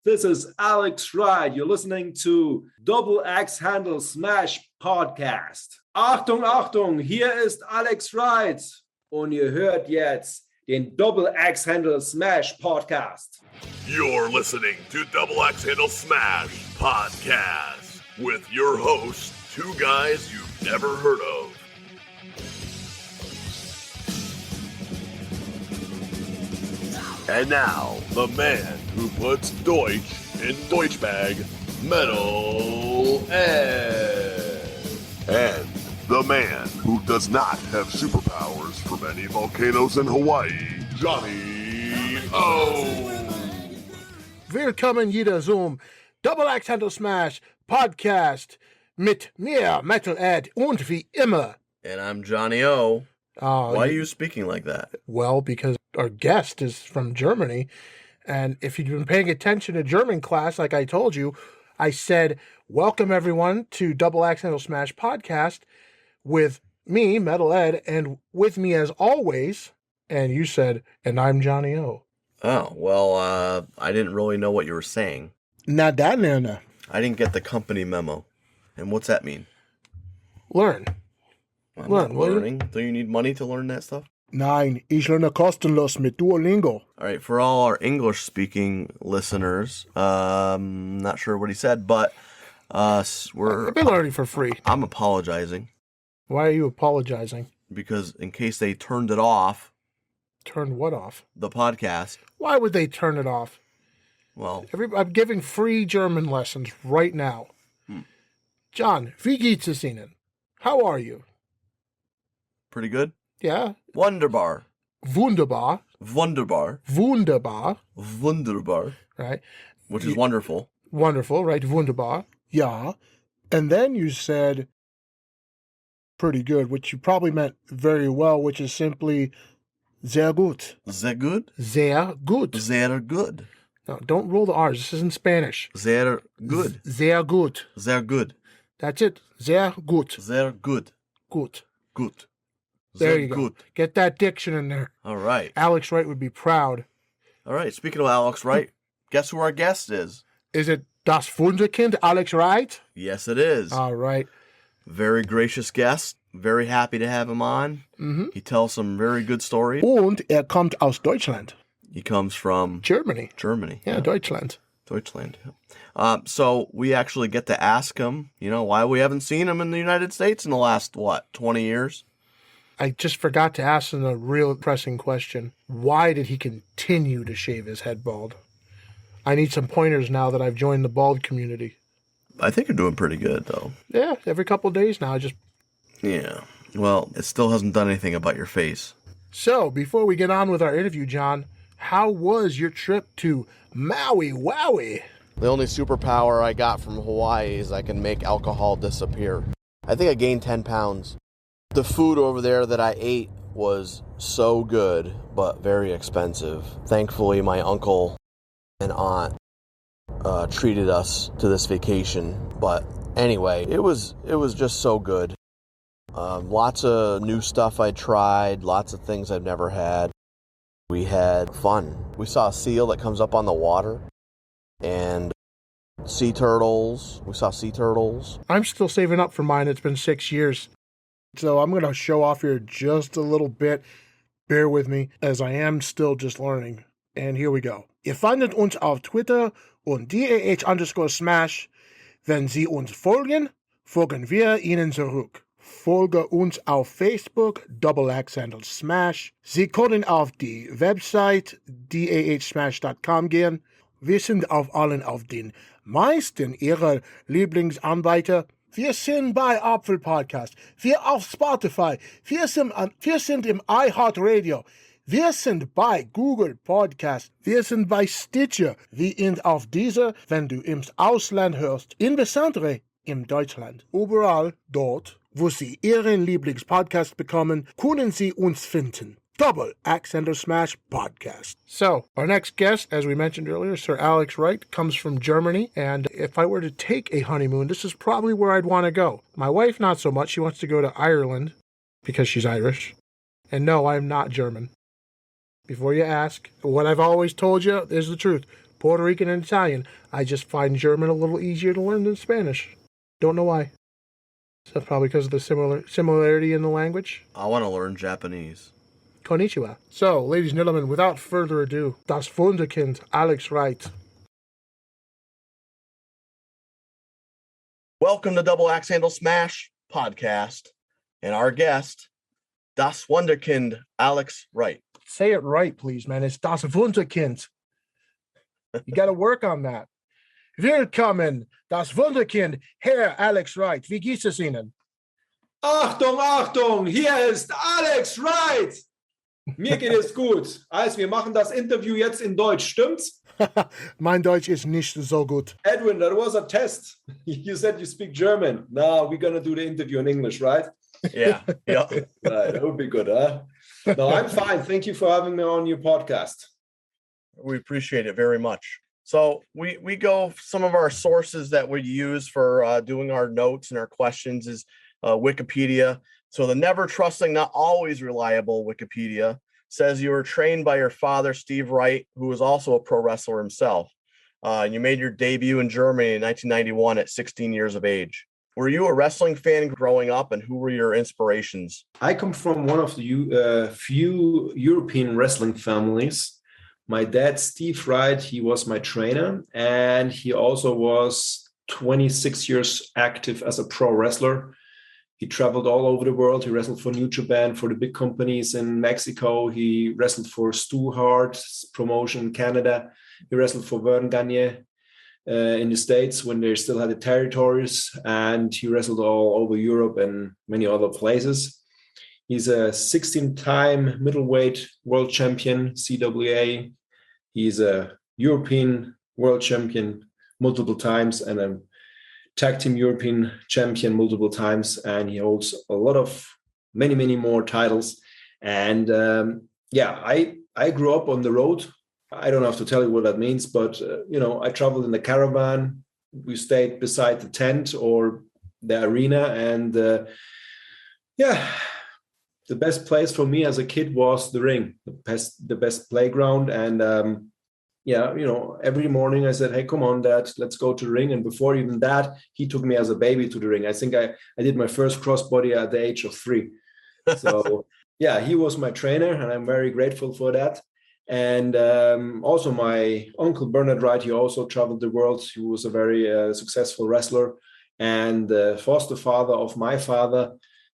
This is Alex Wright. You're listening to Double Axe Handle Smash Podcast. Achtung, Achtung, hier ist Alex Wright und ihr hört jetzt den Double Axe Handle Smash Podcast. You're listening to Double Axe Handle Smash Podcast with your hosts, two guys you've never heard of. And now, the man who puts Deutsch in Deutschbag, Metal Ed. And the man who does not have superpowers from any volcanoes in Hawaii, Johnny O. Willkommen jeder zum Double Axe Handle Smash Podcast mit mir, Metal Ed, und wie immer. And I'm Johnny O. Why are you speaking like that? Well, because our guest is from Germany, and if you've been paying attention to German class, like I told you, I said, welcome everyone to Double Axe Handle Smash Podcast with me, Metal Ed, and with me as always, and you said, and I'm Johnny O. Oh, well, I didn't really know what you were saying. Na da na na. I didn't get the company memo. And what's that mean? Learn. I'm not learning. Do you need money to learn that stuff? Nein, ich lerne kostenlos mit Duolingo. All right, for all our English-speaking listeners, not sure what he said, but I've been learning for free. I'm apologizing. Why are you apologizing? Because in case they turned it off. Turned what off? The podcast. Why would they turn it off? Well, I'm giving free German lessons right now. John, wie geht's es Ihnen? How are you? pretty good. Yeah. Wunderbar. Wunderbar. Wunderbar. Wunderbar. Wunderbar. Right. Which is wonderful. Wonderful, right? Wunderbar. Yeah. And then you said pretty good, which you probably meant very well, which is simply sehr gut. Sehr gut? Sehr gut. Sehr good. No, don't roll the R's. This isn't Spanish. Sehr good. Sehr gut. Sehr good. That's it. Sehr gut. Sehr good. Gut. Good. There Sehr you go. good. Get that diction in there. All right. Alex Wright would be proud. All right. Speaking of Alex Wright, guess who our guest is? Is it das Wunderkind Alex Wright? Yes, it is. All right. Very gracious guest. Very happy to have him on. Mm-hmm. He tells some very good stories. Und kommt aus Deutschland. He comes from Germany. Germany. Yeah, Deutschland. Deutschland. So we actually get to ask him, why we haven't seen him in the United States in the last, 20 years? I just forgot to ask him a real pressing question. Why did he continue to shave his head bald? I need some pointers now that I've joined the bald community. I think you're doing pretty good, though. Yeah, every couple of days now, Yeah. Well, it still hasn't done anything about your face. So, before we get on with our interview, John, how was your trip to Maui Wowie? The only superpower I got from Hawaii is I can make alcohol disappear. I think I gained 10 pounds. The food over there that I ate was so good, but very expensive. Thankfully, my uncle and aunt treated us to this vacation. But anyway, it was just so good. Lots of new stuff I tried, lots of things I've never had. We had fun. We saw a seal that comes up on the water and sea turtles. We saw sea turtles. I'm still saving up for mine. It's been 6 years. So I'm going to show off here just a little bit. Bear with me, as I am still just learning. And here we go. Ihr findet uns auf Twitter und DAH_Smash. Wenn Sie uns folgen, folgen wir Ihnen zurück. Folge uns auf Facebook, Double Axe Handle Smash. Sie können auf die Website dahsmash.com gehen. Wir sind auf allen auf den meisten Ihrer Lieblingsanbieter. Wir sind bei Apfel Podcast. Wir auf Spotify. Wir sind im iHeartRadio. Wir sind bei Google Podcast. Wir sind bei Stitcher. Wir sind auf dieser, wenn du im Ausland hörst. Insbesondere in Deutschland. Überall dort, wo Sie Ihren Lieblingspodcast bekommen, können Sie uns finden. Double Axe Handle Smash Podcast. So, our next guest, as we mentioned earlier, Sir Alex Wright, comes from Germany. And if I were to take a honeymoon, this is probably where I'd want to go. My wife, not so much. She wants to go to Ireland because she's Irish. And no, I'm not German. Before you ask, what I've always told you is the truth. Puerto Rican and Italian. I just find German a little easier to learn than Spanish. Don't know why. So probably because of the similarity in the language. I want to learn Japanese. Konnichiwa. So, ladies and gentlemen, without further ado, das Wunderkind Alex Wright. Welcome to Double Axe Handle Smash podcast, and our guest, das Wunderkind Alex Wright. Say it right, please, man. It's das Wunderkind. You got to work on that. Willkommen, das Wunderkind, Herr Alex Wright. Wie geht es Ihnen? Achtung, Achtung, hier ist Alex Wright. Mir geht es gut. Also, wir machen das Interview jetzt in Deutsch, stimmt's? Mein Deutsch ist nicht so gut. Edwin, that was a test. You said you speak German. No, we're going to do the interview in English, right? Yeah. Right, that would be good, huh? No, I'm fine. Thank you for having me on your podcast. We appreciate it very much. So we go, some of our sources that we use for doing our notes and our questions is Wikipedia. So the never trusting, not always reliable Wikipedia says you were trained by your father, Steve Wright, who was also a pro wrestler himself. And you made your debut in Germany in 1991 at 16 years of age. Were you a wrestling fan growing up, and who were your inspirations? I come from one of the few European wrestling families. My dad, Steve Wright, he was my trainer, and he also was 26 years active as a pro wrestler. He traveled all over the world. He wrestled for New Japan, for the big companies in Mexico. He wrestled for Stu Hart's promotion in Canada. He wrestled for Vern Gagne in the States when they still had the territories. And he wrestled all over Europe and many other places. He's a 16-time middleweight world champion, CWA. He's a European world champion multiple times and a tag team European champion multiple times, and he holds a lot of many more titles. And I grew up on the road. I don't have to tell you what that means, but I traveled in the caravan. We stayed beside the tent or the arena, and the best place for me as a kid was the ring, the best playground. And every morning I said, hey, come on, Dad, let's go to the ring. And before even that, he took me as a baby to the ring. I think I did my first crossbody at the age of 3. So, he was my trainer, and I'm very grateful for that. And also my uncle, Bernard Wright, he also traveled the world. He was a very successful wrestler. And the foster father of my father,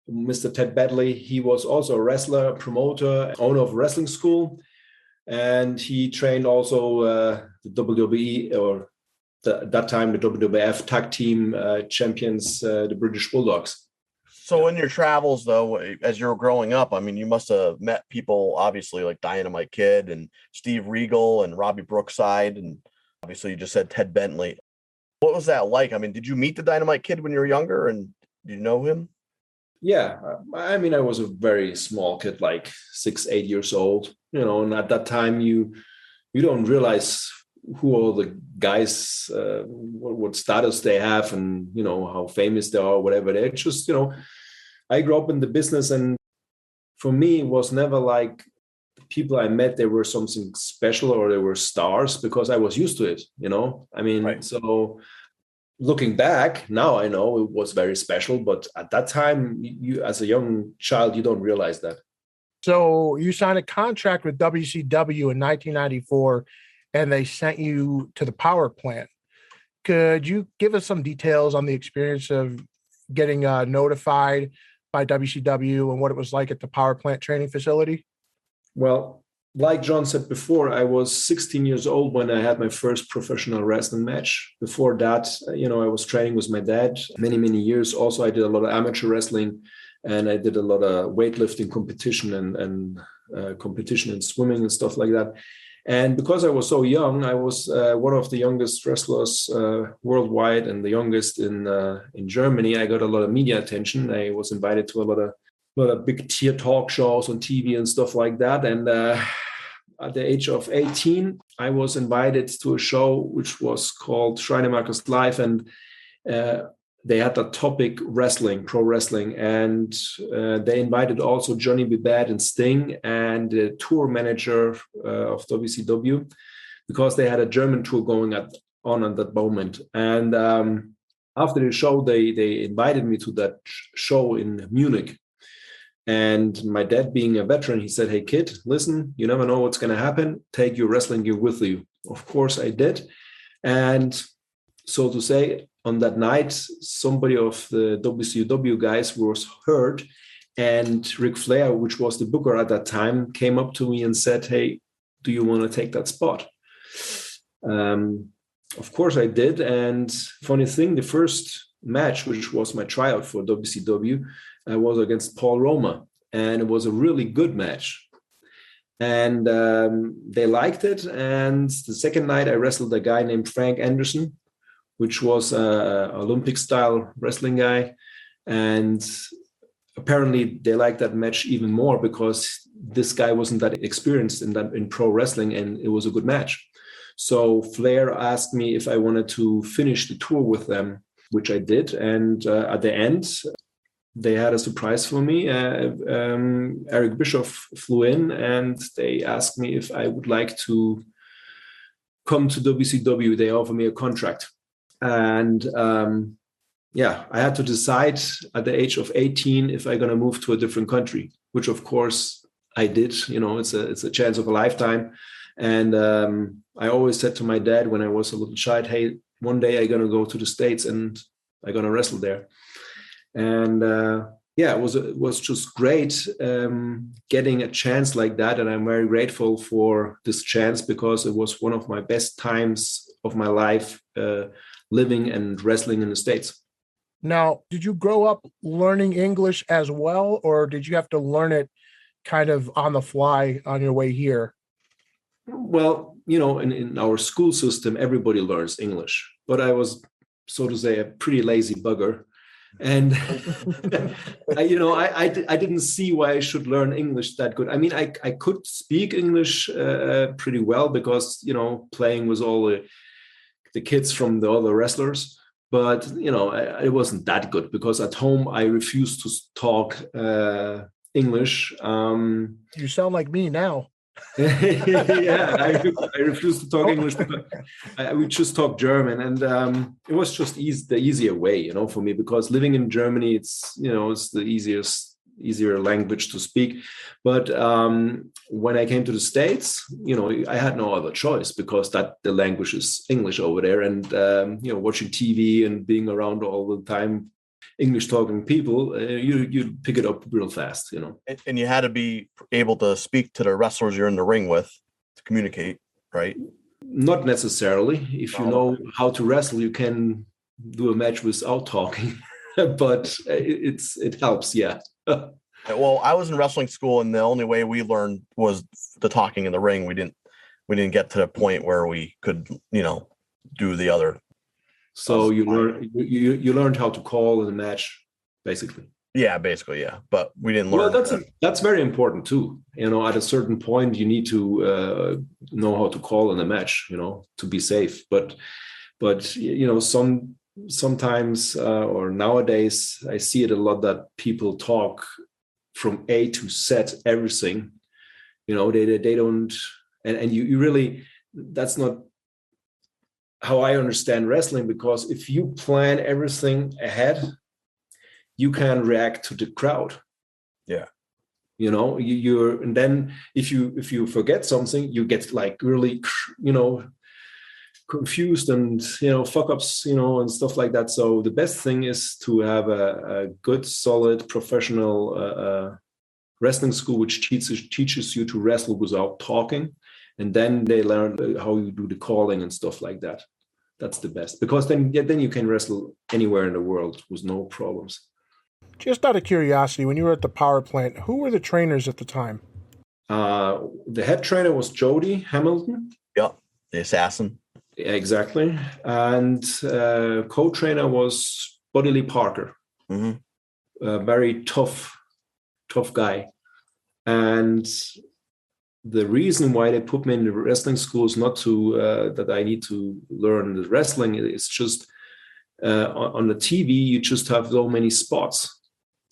Mr. Ted Badley, he was also a wrestler, promoter, owner of a wrestling school. And he trained also the WWE, or at that time the WWF tag team champions, the British Bulldogs. So in your travels, though, as you were growing up, I mean, you must have met people, obviously, like Dynamite Kid and Steve Regal and Robbie Brookside. And obviously you just said Ted Bentley. What was that like? I mean, did you meet the Dynamite Kid when you were younger, and do you know him? Yeah, I mean, I was a very small kid, like 6-8 years old, and at that time you don't realize who all the guys, what status they have, and, how famous they are, or whatever. They're just, I grew up in the business, and for me, it was never like the people I met, they were something special or they were stars, because I was used to it, I mean, right. So looking back, now I know it was very special, but at that time, you as a young child, you don't realize that. So you signed a contract with WCW in 1994, and they sent you to the power plant. Could you give us some details on the experience of getting notified by WCW and what it was like at the power plant training facility? Well, like John said before, I was 16 years old when I had my first professional wrestling match. Before that, I was training with my dad many years. Also, I did a lot of amateur wrestling, and I did a lot of weightlifting competition and competition in swimming and stuff like that. And because I was so young, I was one of the youngest wrestlers worldwide and the youngest in Germany. I got a lot of media attention. I was invited to a lot of big tier talk shows on TV and stuff like that. And at the age of 18, I was invited to a show which was called Schreinemakers Live, and they had the topic wrestling, pro wrestling, and they invited also Johnny B. Bad and Sting and the tour manager of WCW, because they had a German tour going on at that moment. And after the show, they invited me to that show in Munich. And my dad, being a veteran, he said, "Hey, kid, listen, you never know what's going to happen. Take your wrestling gear with you." Of course, I did. And so to say, on that night, somebody of the WCW guys was hurt. And Ric Flair, which was the booker at that time, came up to me and said, "Hey, do you want to take that spot?" Of course, I did. And funny thing, the first match, which was my tryout for WCW, was against Paul Roma, and it was a really good match. And they liked it. And the second night, I wrestled a guy named Frank Anderson, which was an Olympic-style wrestling guy. And apparently, they liked that match even more because this guy wasn't that experienced in pro wrestling, and it was a good match. So Flair asked me if I wanted to finish the tour with them, which I did. And at the end, they had a surprise for me. Eric Bischoff flew in, and they asked me if I would like to come to WCW. They offered me a contract. And I had to decide at the age of 18 if I'm going to move to a different country, which of course I did. You know, it's a chance of a lifetime. And I always said to my dad when I was a little child, "Hey, one day I'm going to go to the States and I'm going to wrestle there." And it was just great getting a chance like that. And I'm very grateful for this chance because it was one of my best times of my life living and wrestling in the States. Now, did you grow up learning English as well, or did you have to learn it kind of on the fly on your way here? Well, you know, in our school system, everybody learns English, but I was, so to say, a pretty lazy bugger. And, I didn't see why I should learn English that good. I mean, I could speak English pretty well because, you know, playing with all the kids from the other wrestlers. But, you know, it wasn't that good because at home I refused to talk English. You sound like me now. I refused to talk English because I would just talk German, and it was just the easier way, you know, for me, because living in Germany, it's the easier language to speak. But when I came to the States, you know, I had no other choice because the language is English over there, and watching TV and being around all the time English talking people, you pick it up real fast, you know. And you had to be able to speak to the wrestlers you're in the ring with to communicate, right? Not necessarily. If you know how to wrestle, you can do a match without talking, but it helps, yeah. Well, I was in wrestling school, and the only way we learned was the talking in the ring. We didn't get to the point where we could, you know, do the other. So you learned how to call in a match, basically. Yeah, basically, yeah. But we didn't learn. Well, that's very important too. You know, at a certain point, you need to know how to call in a match, you know, to be safe. But you know, sometimes or nowadays, I see it a lot that people talk from A to Z everything. You know, they don't, and you really, that's not how I understand wrestling, because if you plan everything ahead, you can react to the crowd. Yeah. You know, and then if you forget something, you get like really, you know, confused and, you know, fuck ups, you know, and stuff like that. So the best thing is to have a good, solid, professional wrestling school, which teaches you to wrestle without talking. And then they learn how you do the calling and stuff like that. That's the best, because then you can wrestle anywhere in the world with no problems. Just out of curiosity, when you were at the power plant, who were the trainers at the time? The head trainer was Jody Hamilton. Yeah, the assassin. Exactly. And co-trainer was Buddy Lee Parker. Mm-hmm. A very tough guy. And the reason why they put me in the wrestling school is not to that I need to learn the wrestling. It's just on the TV, you just have so many spots,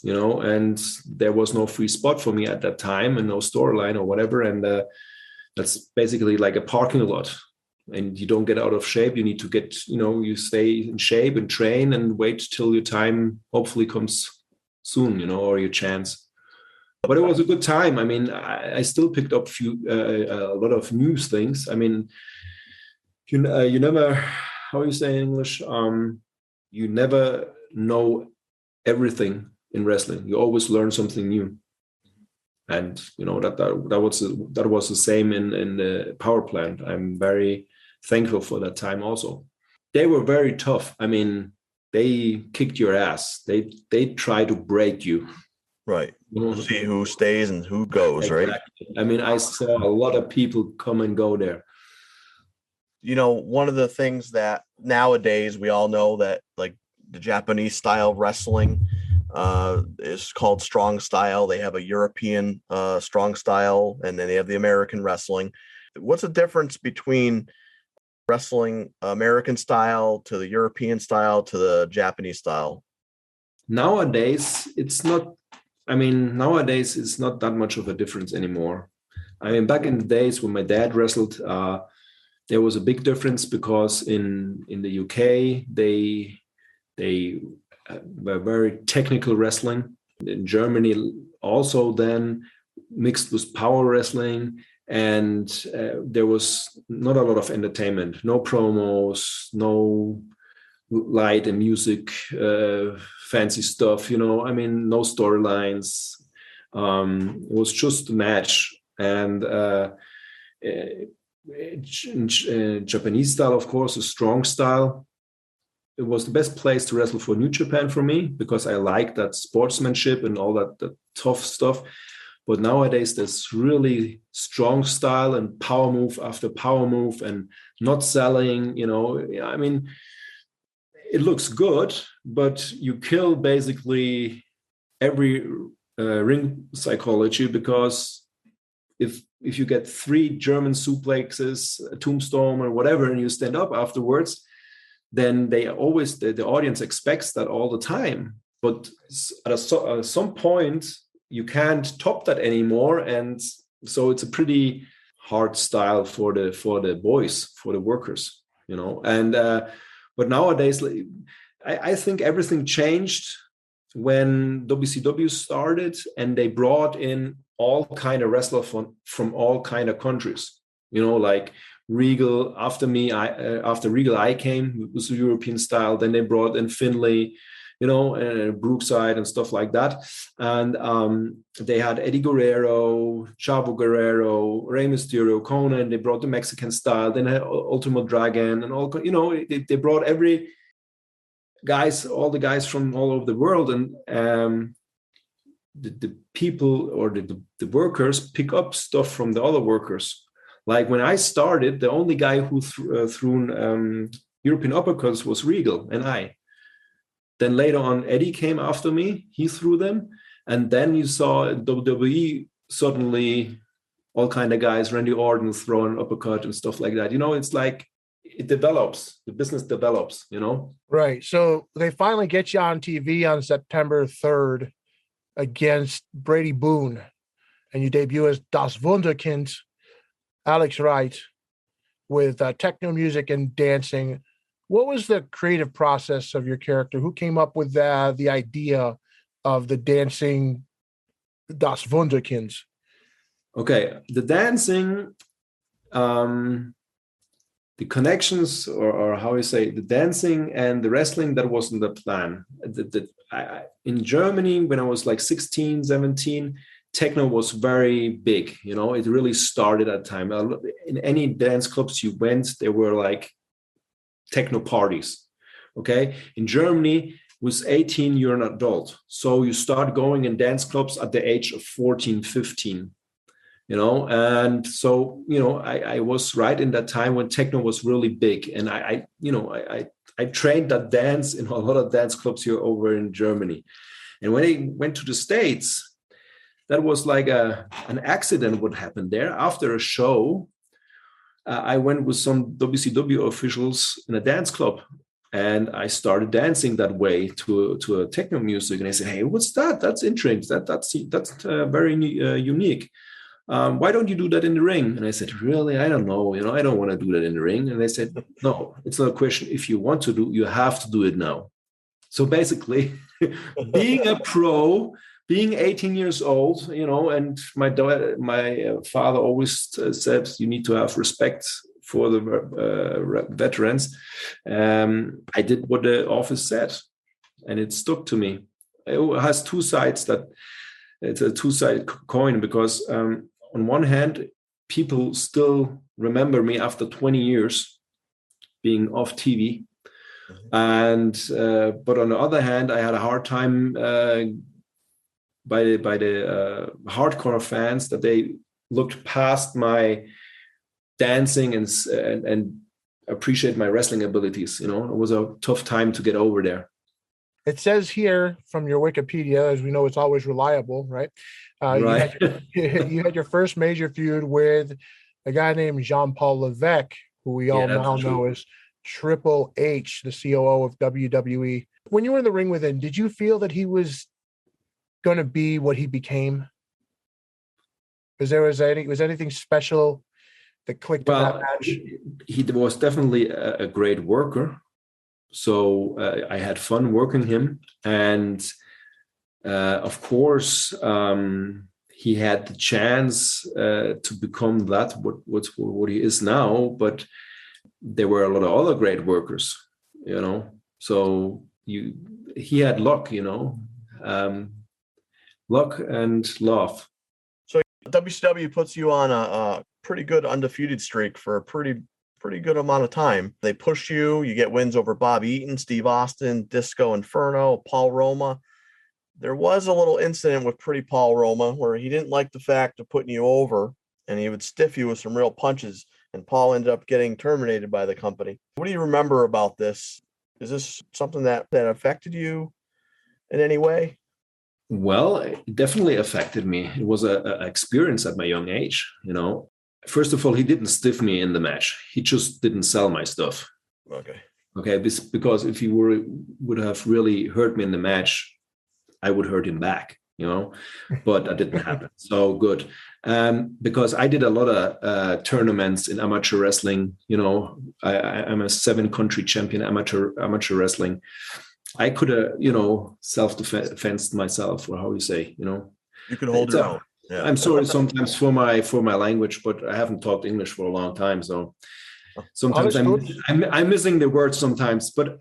you know, and there was no free spot for me at that time and no storyline or whatever. And that's basically like a parking lot. and you don't get out of shape. You need to get, you stay in shape and train and wait till your time hopefully comes soon, or your chance. But it was a good time. I mean, I still picked up a lot of new things. I mean, you never, how you say in English, you never know everything in wrestling. You always learn something new. And that was the same in the power plant. I'm very thankful for that time also. They were very tough. I mean, they kicked your ass. They try to break you. Right. See who stays and who goes, exactly. Right? I mean, I saw a lot of people come and go there. One of the things that nowadays we all know that, like, the Japanese style wrestling is called strong style. They have a European strong style, and then they have the American wrestling. What's the difference between wrestling American style to the European style to the Japanese style? Nowadays, it's not that much of a difference anymore. I mean, back in the days when my dad wrestled, there was a big difference because in the UK, they were very technical wrestling. In Germany, also then mixed with power wrestling, and there was not a lot of entertainment, no promos, no light and music, fancy stuff, no storylines. It was just a match. And Japanese style, of course, a strong style. It was the best place to wrestle for New Japan for me because I like that sportsmanship and all that tough stuff. But nowadays, there's really strong style and power move after power move and not selling, I mean, it looks good, but you kill basically every ring psychology, because if you get 3 German suplexes, a tombstone or whatever, and you stand up afterwards, then the audience expects that all the time. But at some point, you can't top that anymore, and so it's a pretty hard style for the boys, for the workers, And but nowadays, I think everything changed when WCW started, and they brought in all kind of wrestlers from all kind of countries. Like Regal. After Regal, I came. It was a European style. Then they brought in Finlay, Brookside and stuff like that. And they had Eddie Guerrero, Chavo Guerrero, Rey Mysterio, Conan. They brought the Mexican style. Then had Ultimo Dragon and all. They brought all the guys from all over the world, and the people or the workers pick up stuff from the other workers. Like when I started, the only guy who threw European uppercuts was Regal and I. Then later on, Eddie came after me. He threw them. And then you saw WWE suddenly all kind of guys, Randy Orton throwing uppercut and stuff like that. It's like it develops. The business develops, Right. So they finally get you on TV on September 3rd against Brady Boone. And you debut as Das Wunderkind Alex Wright with techno music and dancing. What was the creative process of your character? Who came up with the idea of the dancing Das Wunderkinds? Okay, the dancing, the connections, or how you say, the dancing and the wrestling, that wasn't the plan. In Germany, when I was like 16, 17, techno was very big. It really started at that time. In any dance clubs you went, there were like techno parties. Okay, in Germany, with 18 you're an adult, so you start going in dance clubs at the age of 14, 15. And so I was right in that time when techno was really big, and I trained that dance in a lot of dance clubs here over in Germany. And when I went to the States, that was like an accident what happened there. After a show, I went with some WCW officials in a dance club, and I started dancing that way to a techno music. And I said, "Hey, what's that? That's interesting. That's very unique." why don't you do that in the ring? And I said, really? I don't know. I don't want to do that in the ring. And they said, no, it's not a question. If you want to do, you have to do it now. So basically, being a pro, being 18 years old, and my father always said, you need to have respect for the veterans. I did what the office said, and it stuck to me. It has two sides. It's a two-sided coin, because on one hand, people still remember me after 20 years being off TV. And but on the other hand, I had a hard time by the hardcore fans, that they looked past my dancing and appreciate my wrestling abilities. It was a tough time to get over there. It says here from your Wikipedia, as we know, it's always reliable, right? Right. You had your first major feud with a guy named Jean-Paul Levesque, who we all now know as Triple H, the COO of WWE. When you were in the ring with him, did you feel that he was going to be what he became? Was anything special that clicked in that match? He was definitely a great worker. So I had fun working him. And of course, he had the chance to become what he is now. But there were a lot of other great workers, So he had luck, luck and love. So WCW puts you on a pretty good undefeated streak for a pretty good amount of time. They push you. You get wins over Bob Eaton, Steve Austin, Disco Inferno, Paul Roma. There was a little incident with Pretty Paul Roma where he didn't like the fact of putting you over, and he would stiff you with some real punches, and Paul ended up getting terminated by the company. What do you remember about this? Is this something that affected you in any way? Well, it definitely affected me. It was an experience at my young age, First of all, he didn't stiff me in the match. He just didn't sell my stuff. Okay. Because if he would have really hurt me in the match, I would hurt him back, but that didn't happen. So good. Because I did a lot of tournaments in amateur wrestling. I'm a 7-country champion amateur wrestling. I could have, self-defensed myself, or how you say, You could hold your own. Yeah. I'm sorry sometimes for my language, but I haven't talked English for a long time, so sometimes I'm missing the words sometimes. But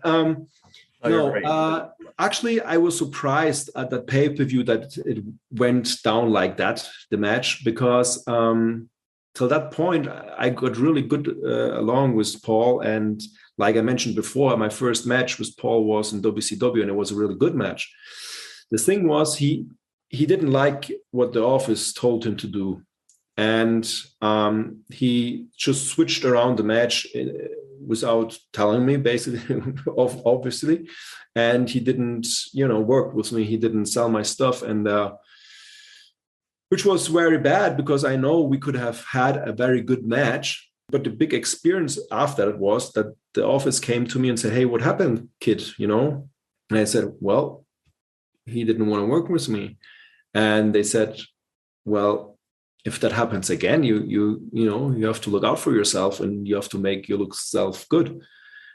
actually, I was surprised at that pay-per-view that it went down like that, the match, because till that point I got really good along with Paul, and like I mentioned before, my first match with Paul was in WCW, and it was a really good match. The thing was, he didn't like what the office told him to do. And he just switched around the match without telling me, basically, obviously. And he didn't, work with me. He didn't sell my stuff. And which was very bad, because I know we could have had a very good match. But the big experience after that was that the office came to me and said, hey, what happened, kid? And I said, well, he didn't want to work with me. And they said, well, if that happens again, you have to look out for yourself, and you have to make your self good.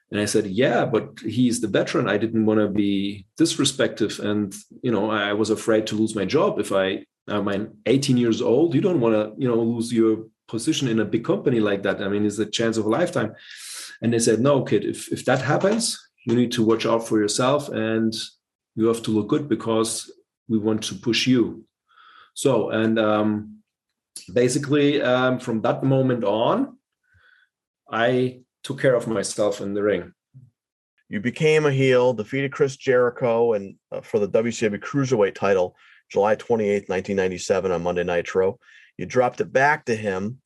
And I said, yeah, but he's the veteran. I didn't want to be disrespectful. And, I was afraid to lose my job. If I'm 18 years old, you don't want to, lose your position in a big company like that. I mean, it's a chance of a lifetime. And they said, no, kid, if that happens, you need to watch out for yourself, and you have to look good, because we want to push you. So, and basically from that moment on, I took care of myself in the ring. You became a heel, defeated Chris Jericho and for the WCW Cruiserweight title, July 28th, 1997 on Monday Nitro. You dropped it back to him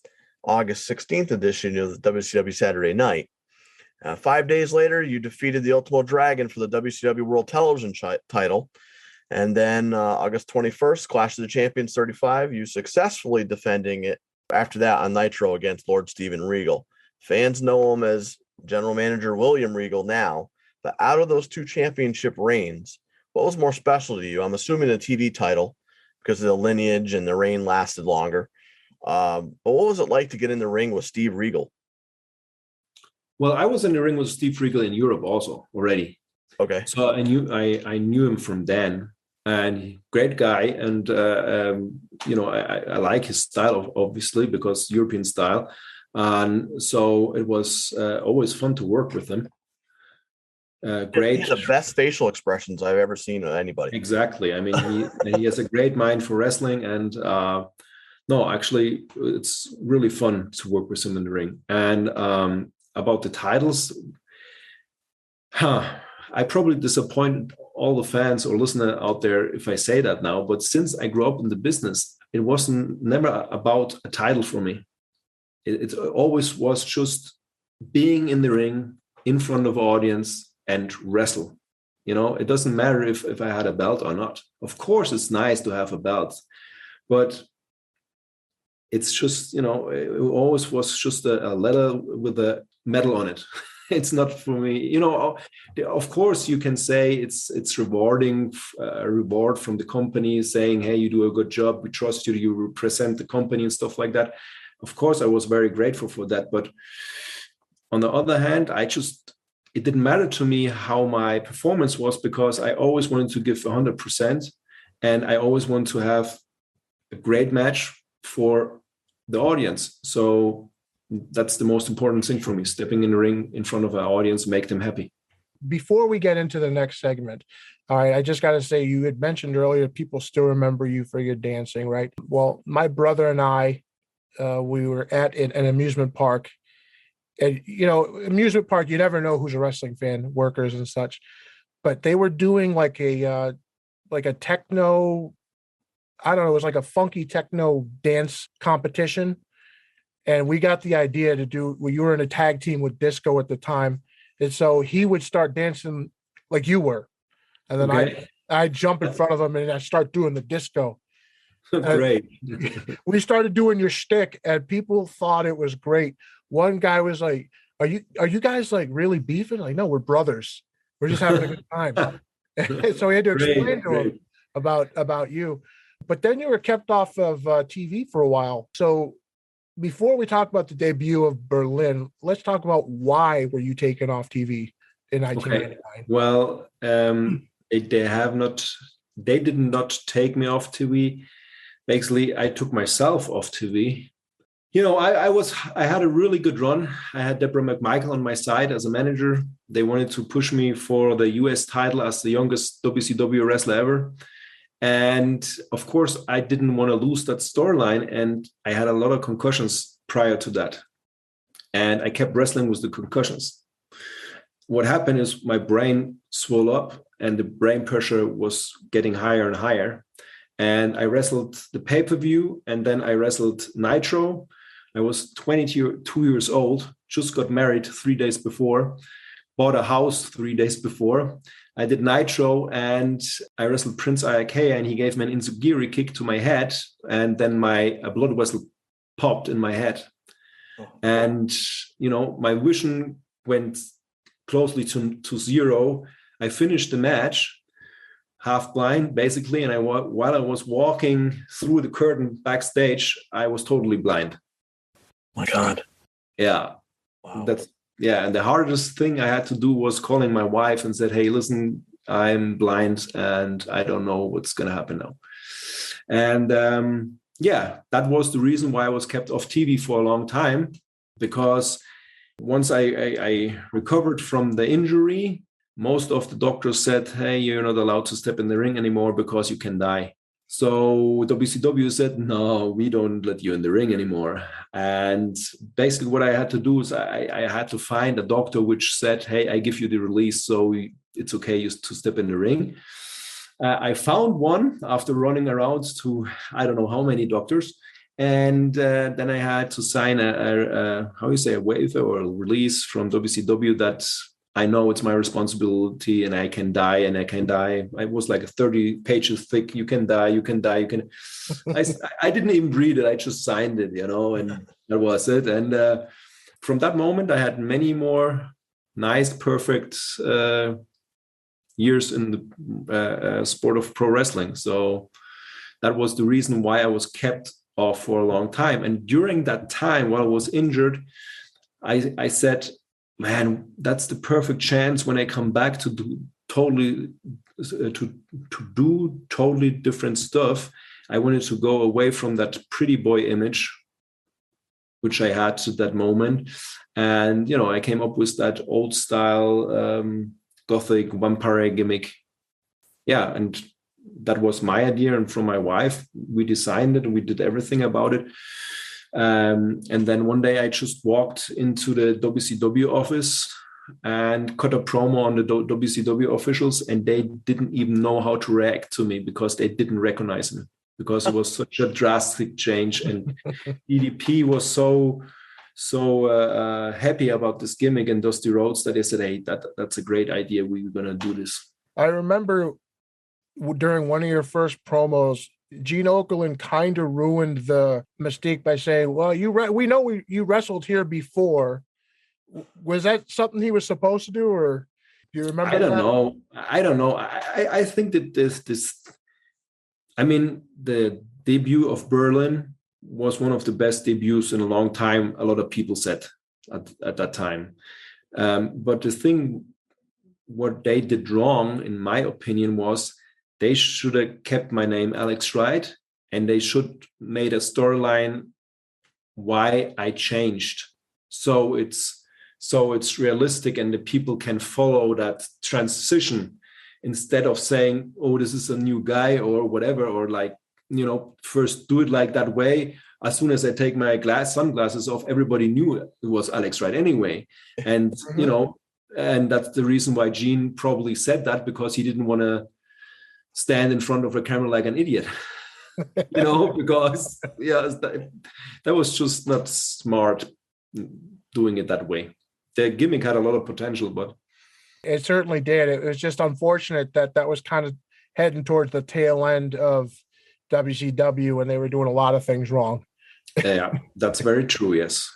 August 16th edition of the WCW Saturday Night. 5 days later, you defeated the Ultimo Dragon for the WCW World Television title. And then August 21st, Clash of the Champions 35, you successfully defending it after that on Nitro against Lord Steven Regal. Fans know him as General Manager William Regal now, but out of those two championship reigns, what was more special to you? I'm assuming the TV title, because of the lineage and the reign lasted longer. But what was it like to get in the ring with Steve Regal? Well, I was in the ring with Steve Regal in Europe also already. Okay. So I knew him from then, and great guy. And I like his style, obviously, because European style. And so it was always fun to work with him. Great. He has the best facial expressions I've ever seen of anybody. Exactly. I mean, he has a great mind for wrestling, and no, actually, it's really fun to work with him in the ring. And about the titles, I probably disappoint all the fans or listeners out there if I say that now. But since I grew up in the business, it wasn't never about a title for me. It always was just being in the ring in front of audience and wrestle. It doesn't matter if I had a belt or not. Of course, it's nice to have a belt, but it's just, it always was just a letter with a medal on it. It's not for me. Of course, you can say it's rewarding, a reward from the company saying, hey, you do a good job. We trust you. You represent the company and stuff like that. Of course, I was very grateful for that. But on the other hand, it didn't matter to me how my performance was, because I always wanted to give 100%. And I always want to have a great match for the audience. So that's the most important thing for me, stepping in the ring in front of our audience, make them happy. Before we get into the next segment, all right, I just got to say, you had mentioned earlier, people still remember you for your dancing, right? Well, my brother and I, we were at an amusement park. And, amusement park, you never know who's a wrestling fan, workers and such. But they were doing like a techno, I don't know, it was like a funky techno dance competition. And we got the idea to do, you were in a tag team with Disco at the time. And so he would start dancing like you were. And then Okay. I'd jump in front of him and I start doing the disco. Great. We started doing your shtick and people thought it was great. One guy was like, are you guys like really beefing? Like, no, we're brothers. We're just having a good time. So we had to explain to him about you. But then you were kept off of TV for a while. So before we talk about the debut of Berlin, let's talk about why were you taken off TV in 1999? Okay. Well, they did not take me off TV. Basically, I took myself off TV. I had a really good run. I had Deborah McMichael on my side as a manager. They wanted to push me for the US title as the youngest WCW wrestler ever. And of course, I didn't want to lose that storyline. And I had a lot of concussions prior to that. And I kept wrestling with the concussions. What happened is my brain swelled up and the brain pressure was getting higher and higher. And I wrestled the pay-per-view, and then I wrestled Nitro. I was 22 years old, just got married 3 days before, bought a house 3 days before. I did Nitro, and I wrestled Prince Iake, and he gave me an enziguri kick to my head, and then a blood vessel popped in my head. And, my vision went closely to zero. I finished the match, half blind, basically. And while I was walking through the curtain backstage, I was totally blind. My God. Yeah. Wow. And the hardest thing I had to do was calling my wife and said, hey, listen, I'm blind and I don't know what's going to happen now. And that was the reason why I was kept off TV for a long time, because once I recovered from the injury, most of the doctors said, hey, you're not allowed to step in the ring anymore because you can die. So WCW said, no, we don't let you in the ring anymore. And basically what I had to do is I had to find a doctor which said, hey, I give you the release, so it's okay to step in the ring. I found one after running around to I don't know how many doctors. And then I had to sign a waiver or a release from WCW that I know it's my responsibility and I can die. I was like 30 pages thick. You can die. I didn't even read it. I just signed it, and that was it. And from that moment, I had many more nice, perfect years in the sport of pro wrestling. So that was the reason why I was kept off for a long time. And during that time, while I was injured, I said, man, that's the perfect chance when I come back to do totally different stuff. I wanted to go away from that pretty boy image, which I had at that moment. And, I came up with that old style gothic vampire gimmick. Yeah, and that was my idea. And from my wife, we designed it and we did everything about it. And then one day I just walked into the WCW office and cut a promo on the WCW officials, and they didn't even know how to react to me because they didn't recognize me, because it was such a drastic change. And DDP was so happy about this gimmick and Dusty Rhodes that they said, hey, that's a great idea. We're going to do this. I remember during one of your first promos, Gene Okerlund kind of ruined the mystique by saying, well, we know you wrestled here before. Was that something he was supposed to do, or do you remember? I don't know. I think that the debut of Berlin was one of the best debuts in a long time, a lot of people said at that time. But the thing, what they did wrong, in my opinion, was they should have kept my name Alex Wright, and they should made a storyline why I changed. So it's realistic and the people can follow that transition, instead of saying, oh, this is a new guy or whatever, or like, first do it like that way. As soon as I take my sunglasses off, everybody knew it was Alex Wright anyway. And, and that's the reason why Gene probably said that, because he didn't want to stand in front of a camera like an idiot, because that was just not smart doing it that way. The gimmick had a lot of potential, but it certainly did. It was just unfortunate that was kind of heading towards the tail end of WCW, and they were doing a lot of things wrong. Yeah, that's very true. Yes.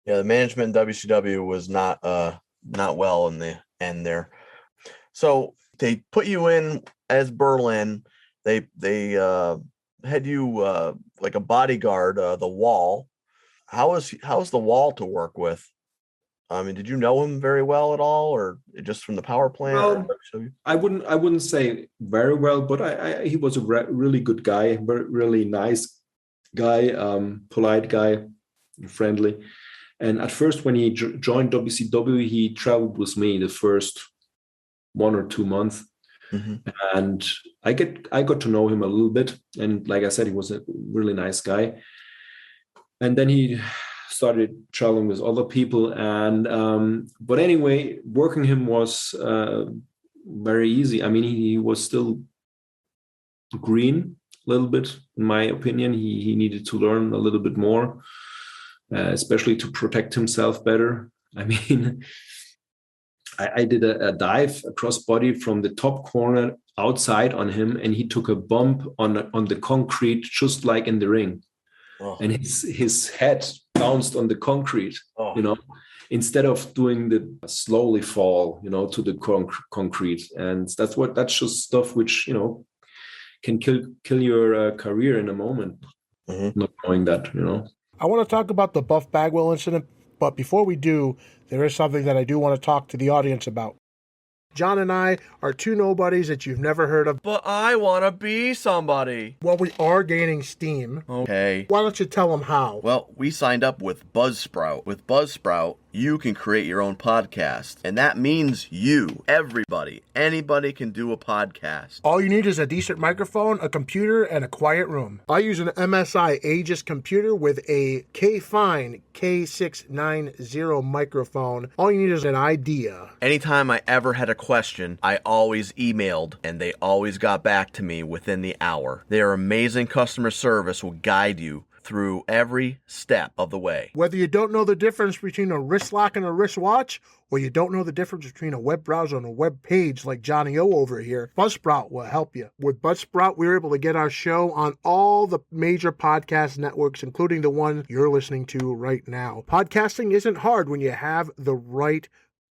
Yeah, the management in WCW was not well in the end there. So they put you in as Berlin. They had you like a bodyguard, the Wall. How's the Wall to work with? I mean, did you know him very well at all, or just from the power plant? Well, I wouldn't say very well, but he was a really good guy, really nice guy, polite guy, friendly. And at first, when he joined WCW, he traveled with me the first 1 or 2 months, and I got to know him a little bit. And like I said, he was a really nice guy. And then he started traveling with other people, and but anyway, working him was very easy. I mean, he was still green a little bit, in my opinion. He needed to learn a little bit more, especially to protect himself better. I mean, I did a dive across body from the top corner outside on him, and he took a bump on the concrete, just like in the ring. Oh. And his head bounced on the concrete, instead of doing the slowly fall, to the concrete. And that's just stuff which, can kill your career in a moment, not knowing that, I want to talk about the Buff Bagwell incident, but before we do, there is something that I do want to talk to the audience about. John and I are two nobodies that you've never heard of. But I want to be somebody. Well, we are gaining steam. Okay. Why don't you tell them how? Well, we signed up with Buzzsprout. With Buzzsprout, you can create your own podcast. And that means anybody can do a podcast. All you need is a decent microphone, a computer, and a quiet room. I use an MSI Aegis computer with a K-Fine K690 microphone. All you need is an idea. Anytime I ever had a question, I always emailed, and they always got back to me within the hour. Their amazing customer service will guide you through every step of the way. Whether you don't know the difference between a wrist lock and a wristwatch, or you don't know the difference between a web browser and a web page like Johnny O over here, Buzzsprout will help you. With Buzzsprout, we were able to get our show on all the major podcast networks, including the one you're listening to right now. Podcasting isn't hard when you have the right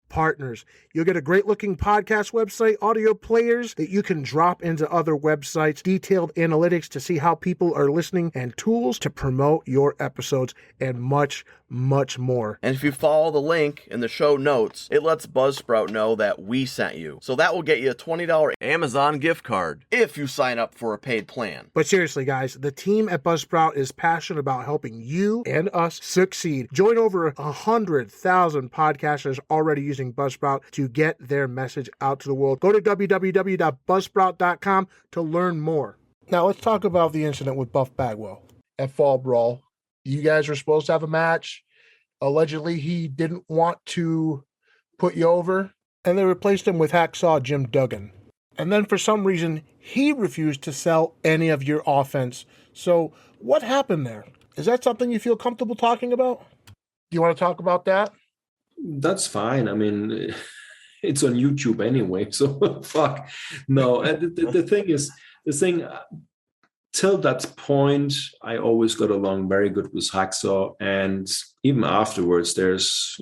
partners. You'll get a great-looking podcast website, audio players that you can drop into other websites, detailed analytics to see how people are listening, and tools to promote your episodes, and much, much more. And if you follow the link in the show notes, it lets Buzzsprout know that we sent you. So that will get you a $20 Amazon gift card if you sign up for a paid plan. But seriously, guys, the team at Buzzsprout is passionate about helping you and us succeed. Join over 100,000 podcasters already using Buzzsprout to get their message out to the world. Go to www.buzzsprout.com to learn more. Now, let's talk about the incident with Buff Bagwell at Fall Brawl. You guys were supposed to have a match. Allegedly, he didn't want to put you over, and they replaced him with Hacksaw Jim Duggan. And then for some reason, he refused to sell any of your offense. So what happened there? Is that something you feel comfortable talking about? Do you want to talk about that? That's fine. I mean, it's on YouTube anyway, so fuck. No, the thing, till that point, I always got along very good with Hacksaw, and even afterwards, there's,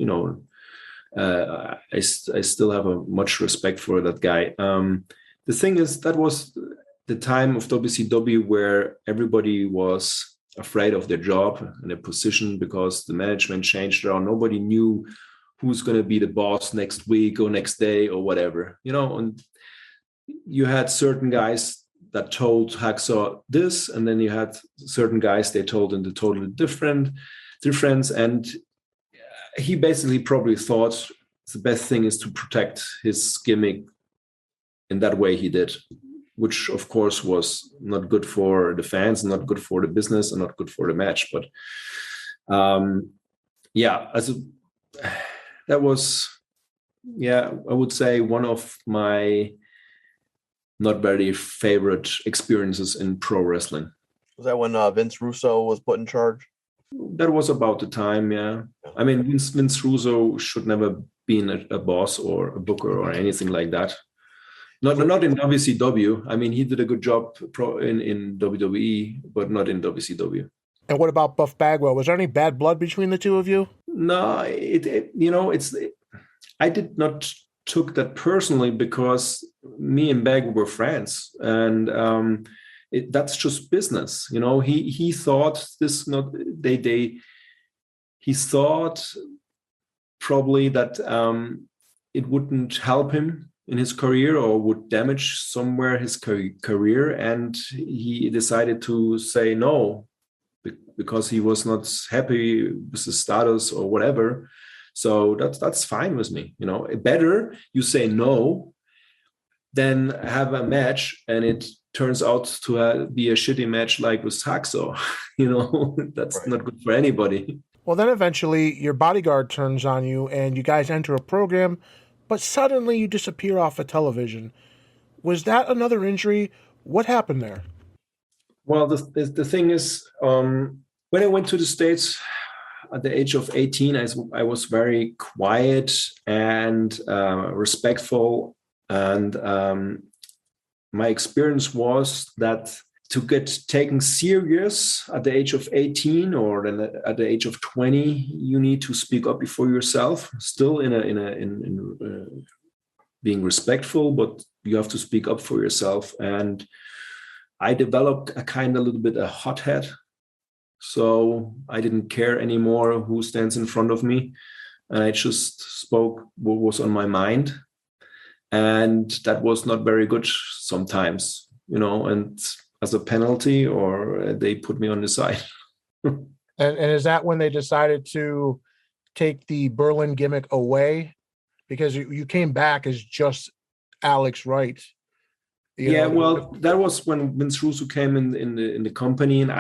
I still have a much respect for that guy. The thing is, that was the time of WCW where everybody was afraid of their job and their position because the management changed around. Nobody knew who's going to be the boss next week or next day or whatever, and you had certain guys that told Hacksaw this, and then you had certain guys they told in the totally different, and he basically probably thought the best thing is to protect his gimmick in that way he did, which of course was not good for the fans, not good for the business, and not good for the match. But that was, I would say one of my not very favorite experiences in pro wrestling. Was that when Vince Russo was put in charge? That was about the time, yeah. I mean, Vince Russo should never been a boss or a booker or anything like that. Not in WCW. I mean, he did a good job in WWE, but not in WCW. And what about Buff Bagwell? Was there any bad blood between the two of you? No, I did not took that personally because me and Bag were friends, and that's just business. He thought this not he thought probably that it wouldn't help him in his career or would damage somewhere his career, and he decided to say no because he was not happy with the status or whatever. So that's fine with me. Better you say no than have a match and it turns out to be a shitty match like with Hacksaw. That's right. Not good for anybody. Well, then eventually your bodyguard turns on you and you guys enter a program, but suddenly you disappear off of television. Was that another injury? What happened there? Well, the thing is, when I went to the States at the age of 18, I was very quiet and respectful. And my experience was that to get taken serious at the age of 18 or then at the age of 20, you need to speak up for yourself, still in being respectful, but you have to speak up for yourself. And I developed a little bit a hothead. So I didn't care anymore who stands in front of me. And I just spoke what was on my mind. And that was not very good sometimes, and as a penalty, or they put me on the side. And is that when they decided to take the Berlin gimmick away? Because you came back as just Alex Wright. Well, that was when Vince Russo came in the company, and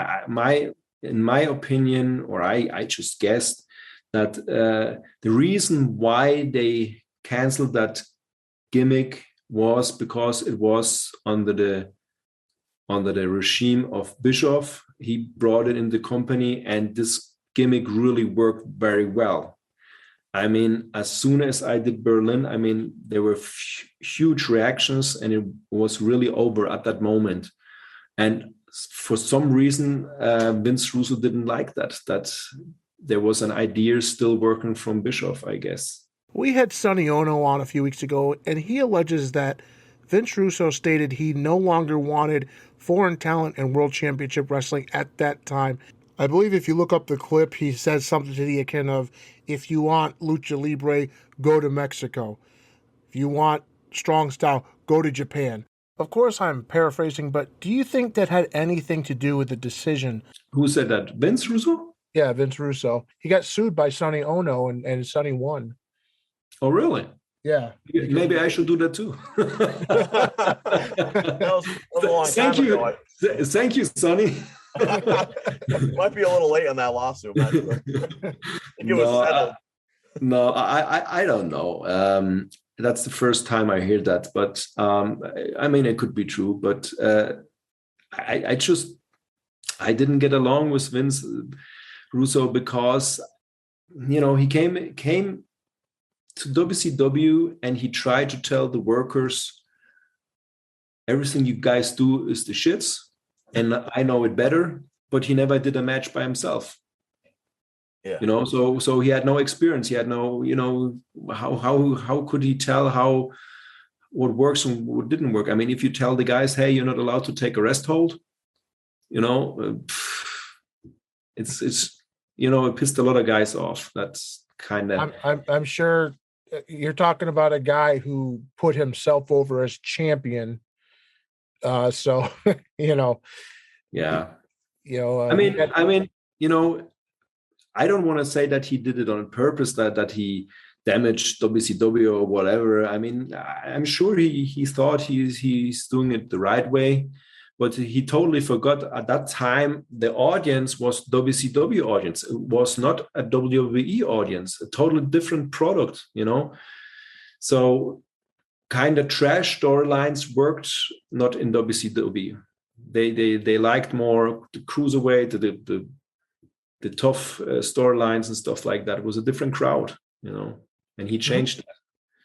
in my opinion, or I just guessed that the reason why they canceled that gimmick was because it was under the regime of Bischoff. He brought it in the company, and this gimmick really worked very well. I mean, as soon as I did Berlin, there were huge reactions, and it was really over at that moment. And for some reason, Vince Russo didn't like that there was an idea still working from Bischoff, I guess. We had Sonny Ono on a few weeks ago, and he alleges that Vince Russo stated he no longer wanted foreign talent in World Championship Wrestling at that time. I believe if you look up the clip, he says something to the akin of, if you want Lucha Libre, go to Mexico. If you want strong style, go to Japan. Of course, I'm paraphrasing, but do you think that had anything to do with the decision? Who said that? Vince Russo? Yeah, Vince Russo. He got sued by Sonny Ono, and Sonny won. Oh, really? Yeah. Maybe I should do that too. That was a long Thank time you. ago. Thank you, Sonny. Might be a little late on that lawsuit. I think it was settled. I don't know. That's the first time I hear that, but I mean, it could be true. But I didn't get along with Vince Russo because, you know, he came to WCW and he tried to tell the workers, everything you guys do is the shits, and I know it better. But he never did a match by himself. Yeah. You know, so he had no experience. He had no, you know, how could he tell what works and what didn't work? I mean, if you tell the guys, hey, you're not allowed to take a rest hold, you know, it's you know, it pissed a lot of guys off. That's kind of. I'm sure you're talking about a guy who put himself over as champion. So you know. Yeah. You know. I mean, you know. I don't want to say that he did it on purpose, that he damaged WCW or whatever. I mean, I'm sure he thought he's doing it the right way, but he totally forgot at that time the audience was WCW audience. It was not a WWE audience, a totally different product, you know. So kind of trash storylines worked not in WCW. They liked more the cruiserweight, the tough storylines and stuff like that. It was a different crowd, you know, and he changed that.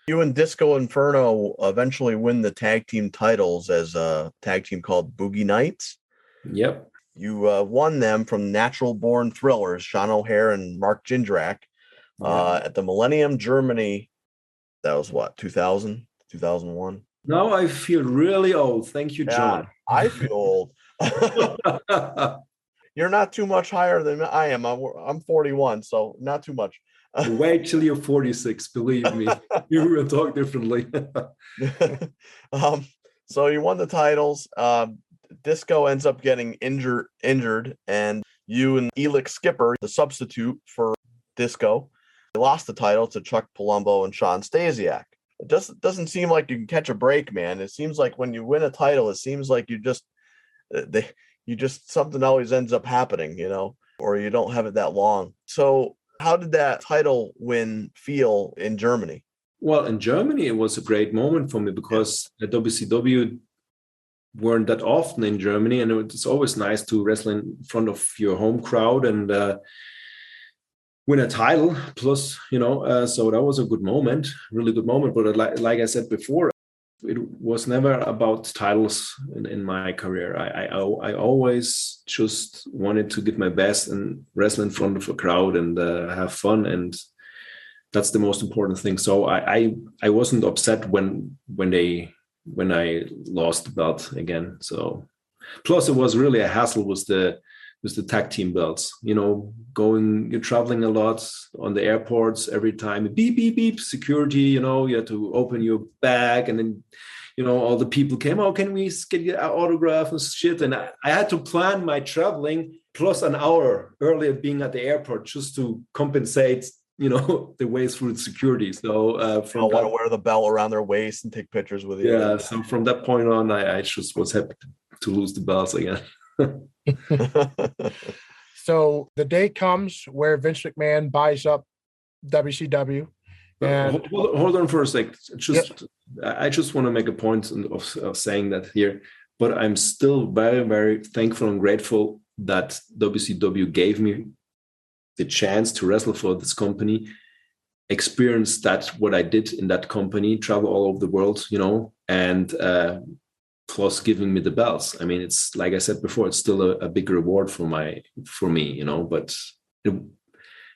You and Disco Inferno eventually win the tag team titles as a tag team called Boogie Nights. Yep. You won them from Natural Born Thrillers, Sean O'Hare and Mark Jindrak, at the Millennium Germany. That was what, 2000, 2001? Now I feel really old. Thank you, John. I feel old. You're not too much higher than I am. I'm 41, so not too much. Wait till you're 46. Believe me, you will talk differently. So you won the titles. Disco ends up getting injured, and you and Elix Skipper, the substitute for Disco, lost the title to Chuck Palumbo and Sean Stasiak. It doesn't seem like you can catch a break, man. It seems like when you win a title, it seems like you just something always ends up happening, you know, or you don't have it that long. So how did that title win feel in Germany? Well, in Germany, it was a great moment for me because the WCW weren't that often in Germany, and it's always nice to wrestle in front of your home crowd and win a title. Plus, you know, so that was a good moment, really good moment. But like I said before, it was never about titles in my career. I always just wanted to give my best and wrestle in front of a crowd and have fun, and that's the most important thing. So I wasn't upset when I lost the belt again. So plus it was really a hassle with the tag team belts. You know, you're traveling a lot on the airports every time. Beep, beep, beep, security, you know, you had to open your bag and then, you know, all the people came, oh, can we get your autograph and shit? And I had to plan my traveling plus an hour earlier being at the airport just to compensate, you know, the way through the security. So I want to wear the belt around their waist and take pictures with you. Yeah. So from that point on, I just was happy to lose the belts again. So the day comes where Vince McMahon buys up WCW. And hold on for a sec. I just want to make a point of saying that here, but I'm still very, very thankful and grateful that WCW gave me the chance to wrestle for this company, experience that what I did in that company, travel all over the world, you know, and plus giving me the belts. I mean, it's like I said before, it's still a big reward for me, you know, but it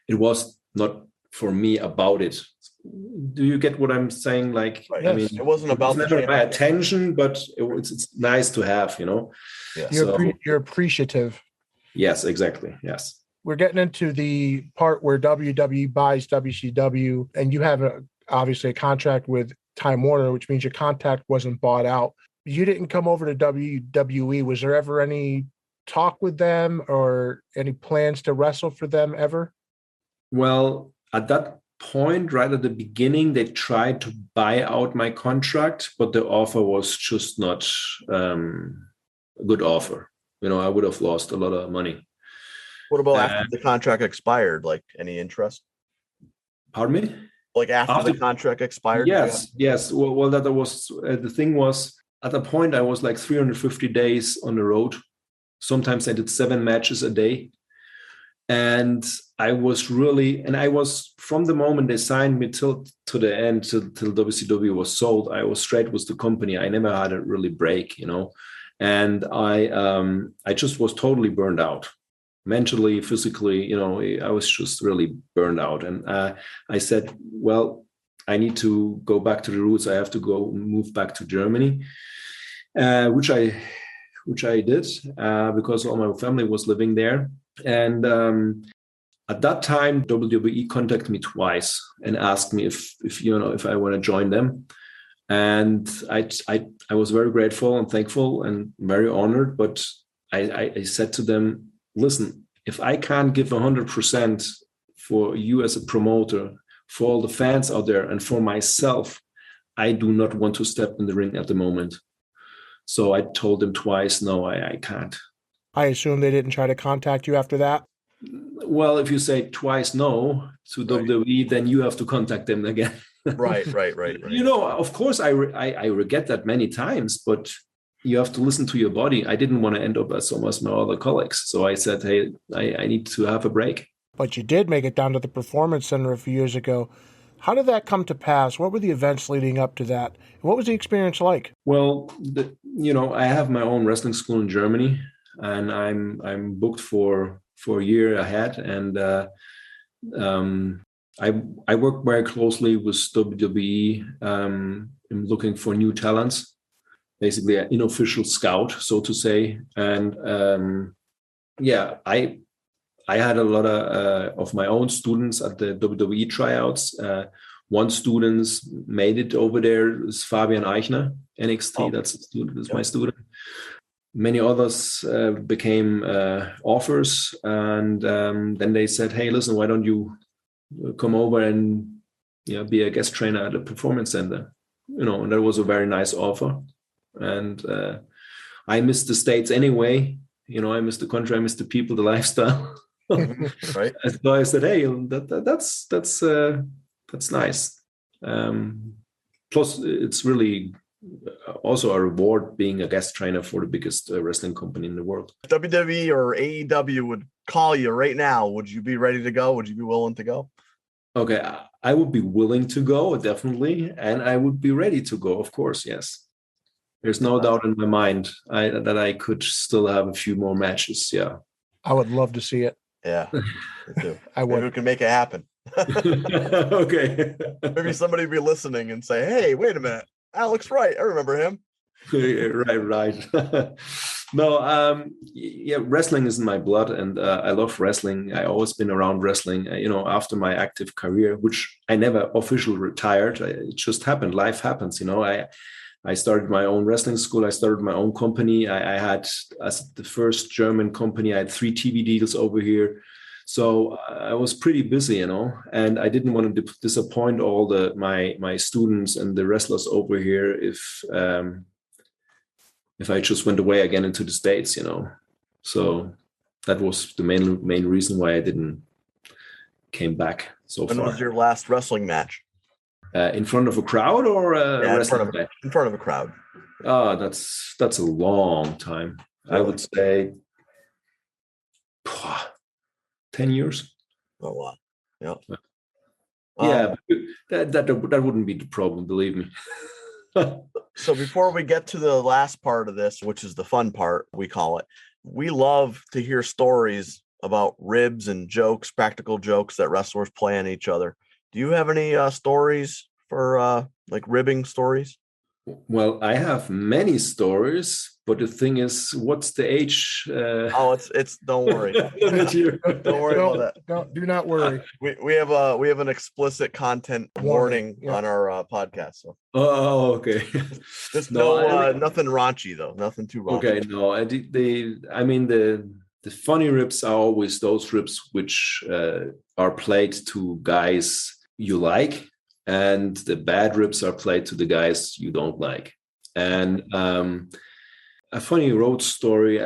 was not for me about it. Do you get what I'm saying? Like, Right. I Yes. mean, It wasn't it about was the never my championship. attention, but it's nice to have, you know? Yeah. You're appreciative. Yes, exactly. Yes. We're getting into the part where WWE buys WCW, and you have obviously a contract with Time Warner, which means your contract wasn't bought out. You didn't come over to WWE. Was there ever any talk with them or any plans to wrestle for them ever? Well, at that point, right at the beginning, they tried to buy out my contract, but the offer was just not a good offer. You know, I would have lost a lot of money. What about after the contract expired? Like, any interest? Pardon me? Like after the contract expired? Yes. Well, that was the thing was at the point I was like 350 days on the road. Sometimes I did 7 matches a day. And I was from the moment they signed me till the end, till WCW was sold, I was straight with the company. I never had a really break, you know. And I just was totally burned out. Mentally, physically, you know, I was just really burned out. And I said, well, I need to go back to the roots. I have to move back to Germany, which I did because all my family was living there. And at that time, WWE contacted me twice and asked me if I want to join them. And I was very grateful and thankful and very honored. But I said to them, listen, if I can't give 100% for you as a promoter, for all the fans out there, and for myself, I do not want to step in the ring at the moment. So I told them twice, no, I can't. I assume they didn't try to contact you after that? Well, if you say twice no to WWE, then you have to contact them again. Right. You know, of course, I regret that many times, but you have to listen to your body. I didn't want to end up as some of my other colleagues. So I said, hey, I need to have a break. But you did make it down to the Performance Center a few years ago. How did that come to pass? What were the events leading up to that? What was the experience like? Well, I have my own wrestling school in Germany, and I'm booked for a year ahead. And I work very closely with WWE. I'm looking for new talents, basically an unofficial scout, so to say. And I had a lot of my own students at the WWE tryouts. One student made it over there is Fabian Eichner, NXT. That's my student. Many others became offers, and then they said, "Hey, listen, why don't you come over and be a guest trainer at the Performance Center?" And that was a very nice offer. And I miss the States anyway. I miss the country, I miss the people, the lifestyle. Right. So I said, "Hey, that's nice." Plus, it's really also a reward being a guest trainer for the biggest wrestling company in the world. If WWE or AEW would call you right now, would you be ready to go? Would you be willing to go? Okay, I would be willing to go, definitely, and I would be ready to go, of course, yes. There's no doubt in my mind that I could still have a few more matches, yeah. I would love to see it. Yeah, me too. I would. Maybe we can make it happen. Okay. Maybe somebody will be listening and say, "Hey, wait a minute, Alex Wright, I remember him." Right. No, wrestling is in my blood, and I love wrestling. I always been around wrestling. After my active career, which I never officially retired, it just happened. Life happens. I started my own wrestling school. I started my own company. I had, as the first German company, I had 3 TV deals over here. So I was pretty busy, and I didn't want to disappoint all my students and the wrestlers over here if I just went away again into the States, So that was the main reason why I didn't came back so far. When was your last wrestling match? In front of a crowd or in front of a crowd? Oh, that's a long time. Really? I would say 10 years. Oh, wow. Yeah. Yeah, that wouldn't be the problem, believe me. So before we get to the last part of this, which is the fun part, we call it, we love to hear stories about ribs and jokes, practical jokes that wrestlers play on each other. Do you have any stories for like ribbing stories? Well, I have many stories, but the thing is, what's the age? Oh, it's don't worry. Don't worry about that. Do not worry. We have an explicit content warning on our podcast. So Oh, okay. just No, nothing raunchy though. Nothing too raunchy. Okay, no, I mean the funny rips are always those rips which are played to guys you like, and the bad rips are played to the guys you don't like. And a funny road story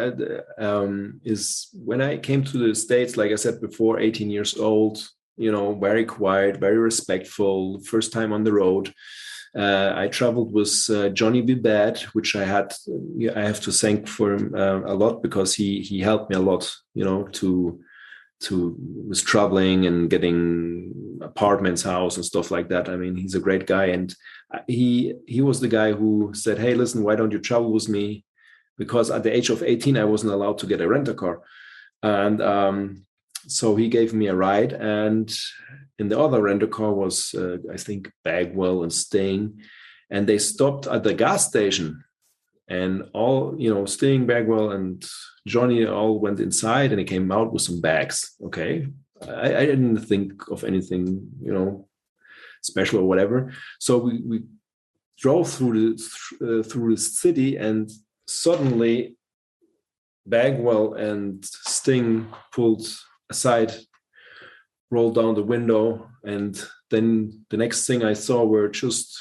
is when I came to the States, like I said before, 18 years old, very quiet, very respectful, first time on the road. I traveled with Johnny B. Bad, which I have to thank for him a lot, because he helped me a lot, with traveling and getting apartments, house and stuff like that. I mean, he's a great guy, and he was the guy who said, "Hey, listen, why don't you travel with me?" Because at the age of 18, I wasn't allowed to get a rent-a-car, and so he gave me a ride. And in the other rent-a-car was, I think, Bagwell and Sting, and they stopped at the gas station, and all, Sting, Bagwell, and Johnny all went inside, and they came out with some bags. Okay, I didn't think of anything, special or whatever. So we drove through the city, and suddenly Bagwell and Sting pulled aside, rolled down the window, and then the next thing I saw were just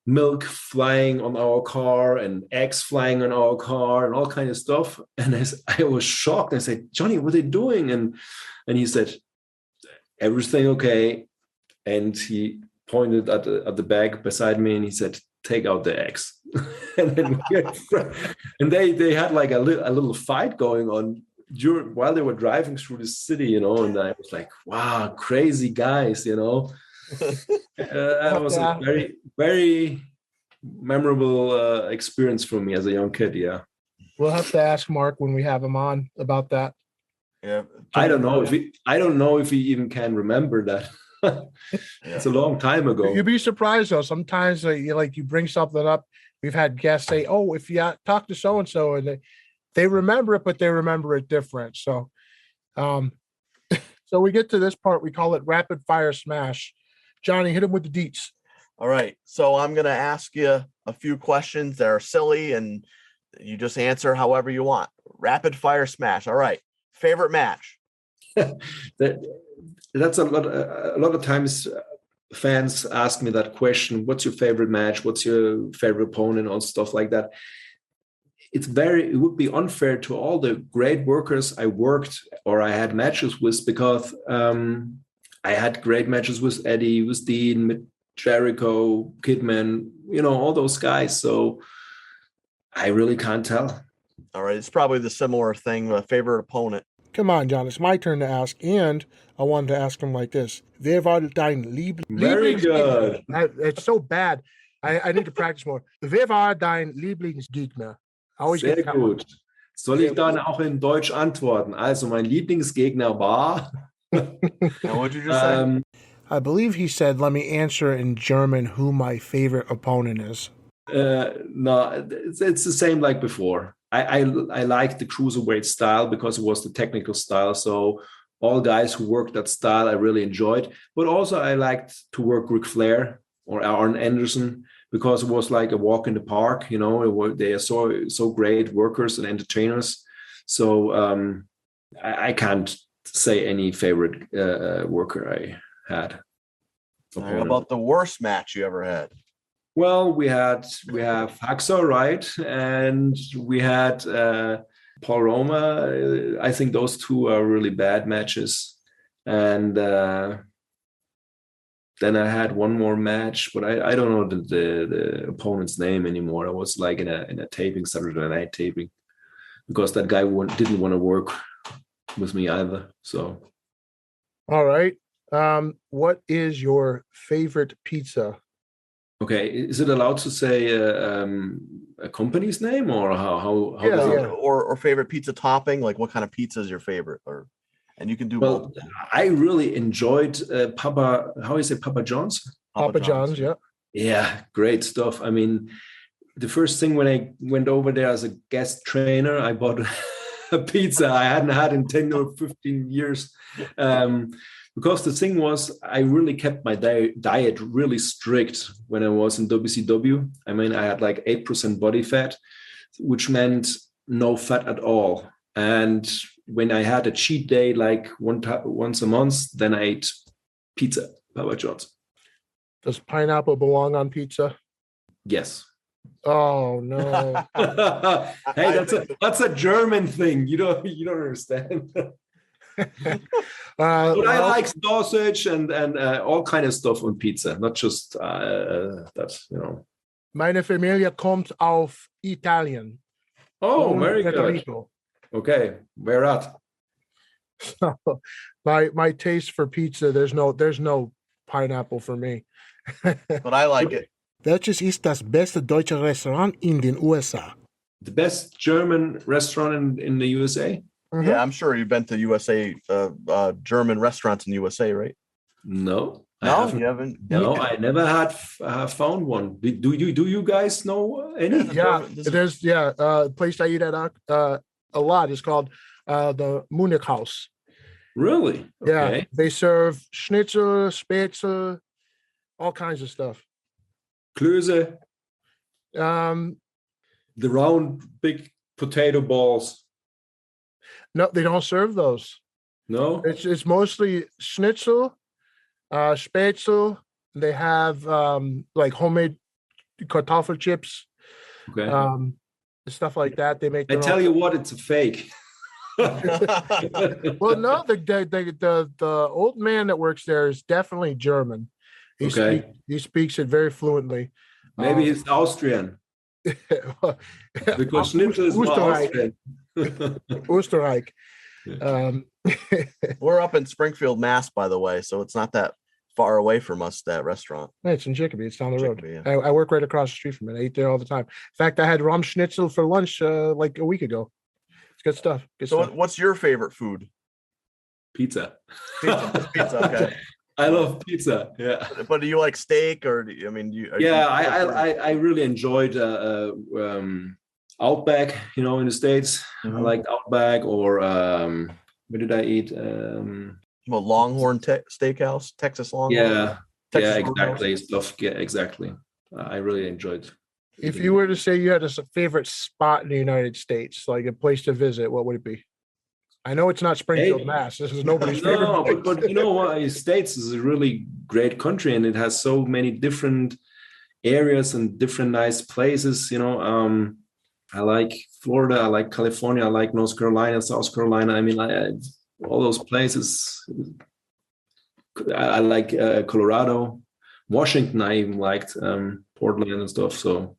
milk flying on our car and eggs flying on our car and all kind of stuff. And I was shocked. I said, "Johnny, what are they doing?" And he said, "Everything okay?" And he pointed at the bag beside me, and he said, "Take out the eggs." And then they had like a little fight going on while they were driving through the city, and I was like, wow, crazy guys, That was a very, very memorable experience for me as a young kid. Yeah. We'll have to ask Mark when we have him on about that. Yeah. I don't know if he even can remember that. It's a long time ago. You'd be surprised though. Sometimes you bring something up. We've had guests say, "Oh, if you talk to so and so," and they remember it, but they remember it different. So, so we get to this part. We call it rapid fire smash. Johnny, hit him with the deets. All right. So I'm going to ask you a few questions that are silly, and you just answer however you want. Rapid fire smash. All right. Favorite match? That's a lot of times fans ask me that question. What's your favorite match? What's your favorite opponent? Or stuff like that. It would be unfair to all the great workers I worked or I had matches with, because I had great matches with Eddie, with Dean, with Jericho, Kidman, all those guys. So I really can't tell. All right. It's probably the similar thing. Favorite opponent. Come on, John. It's my turn to ask. And I wanted to ask him like this. Wer war dein Very good. It's so bad. I need to practice more. Wer war dein Lieblingsgegner? Sehr gut. Soll ich dann auch in Deutsch antworten? Also mein Lieblingsgegner war... Now, what did you just say? I believe he said, let me answer in German who my favorite opponent is. No, it's the same like before. I like the cruiserweight style because it was the technical style. So all guys who worked that style I really enjoyed. But also I liked to work Ric Flair or Arn Anderson, because it was like a walk in the park. They are so great workers and entertainers. So I can't say any favorite worker I had. How about the worst match you ever had? Well, we have Hacksaw Wright, and we had Paul Roma. I think those two are really bad matches. And then I had one more match, but I don't know the opponent's name anymore. I was like in a taping, Saturday night taping, because that guy didn't want to work with me either. So, all right. What is your favorite pizza? Okay, is it allowed to say a company's name, or how? Yeah. Or favorite pizza topping? Like, what kind of pizza is your favorite? Or and you can do Well, multiple. I really enjoyed Papa. How is it, Papa John's? Papa John's, yeah. Yeah, great stuff. I mean, the first thing when I went over there as a guest trainer, I bought a pizza I hadn't had in 10 or 15 years. Because the thing was, I really kept my diet really strict when I was in WCW. I mean, I had like 8% body fat, which meant no fat at all. And when I had a cheat day, like once a month, then I ate pizza, Papa John's. Does pineapple belong on pizza? Yes. Oh no. Hey, that's a German thing. You don't understand. But I like sausage and all kind of stuff on pizza, not just that, you know. Meine Familie kommt auf Italien. Oh, very good. Federico. Okay, where at? So my taste for pizza, there's no pineapple for me. But I like it. Welches ist das beste deutsche Restaurant in den USA? The best German restaurant in the USA? Mm-hmm. Yeah, I'm sure you've been to USA, German restaurants in the USA, right? No. You haven't. No, I never had found one. Do you guys know any? Yeah, there's a place I eat at a lot is called the Munich House. Really? Okay. Yeah, they serve schnitzel, spätzle, all kinds of stuff. Klöße, The round big potato balls. No, they don't serve those. No? It's mostly schnitzel, spätzle. They have like homemade kartoffel chips, Okay. stuff like that. They make. I tell you what, it's a fake. Well, no, the old man that works there is definitely German. He speaks it very fluently. Maybe he's Austrian. Because schnitzel is more Austrian. Österreich. We're up in Springfield, Mass, by the way, so it's not that far away from us, that restaurant. It's in Chicopee. It's down the road. Chicopee, Yeah. I work right across the street from it. I eat there all the time. In fact, I had Ram Schnitzel for lunch like a week ago. It's good stuff. What's your favorite food? Pizza. Pizza, okay. I love pizza. Yeah. But do you like steak or I really enjoyed Outback, you know, in the States. Mm-hmm. I liked Outback or where did I eat? Longhorn Steakhouse, Texas Longhorn. Yeah, Texas exactly. Stuff. Yeah, exactly. I really enjoyed. If you were to say you had a favorite spot in the United States, like a place to visit, what would it be? I know it's not Springfield, Mass. This is nobody's favorite. No, but you know what? The States is a really great country, and it has so many different areas and different nice places. You know, I like Florida, I like California, I like North Carolina, South Carolina. I mean, all those places. I like Colorado, Washington. I even liked Portland and stuff. So,